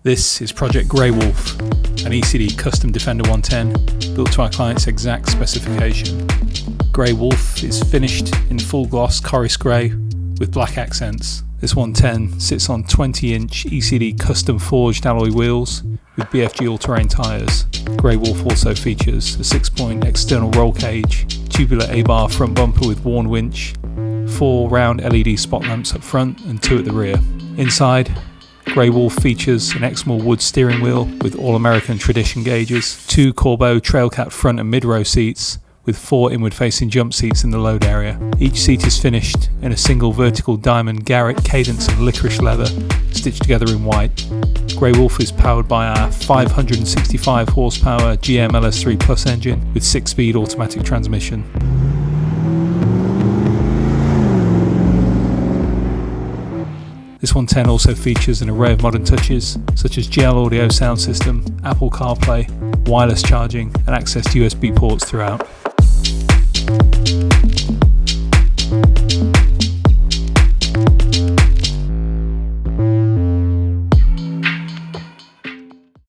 This is Project Grey Wolf, an E.C.D custom Defender 110 built to our client's exact specification. Grey Wolf is finished in full gloss Corris grey with black accents. This 110 sits on 20-inch E.C.D custom forged alloy wheels with BFG all-terrain tyres. Grey Wolf also features a 6-point external roll cage, tubular A-bar front bumper with worn winch, 4 round LED spot lamps up front and 2 at the rear. Inside, Grey Wolf features an Exmoor wood steering wheel with all-American tradition gauges, 2 Corbeau Trailcat front and mid-row seats with 4 inward-facing jump seats in the load area. Each seat is finished in a single vertical diamond Garrett cadence of licorice leather stitched together in white. Grey Wolf is powered by our 565 horsepower GM LS3 Plus engine with 6-speed automatic transmission. This 110 also features an array of modern touches such as GL audio sound system, Apple CarPlay, wireless charging and access to USB ports throughout.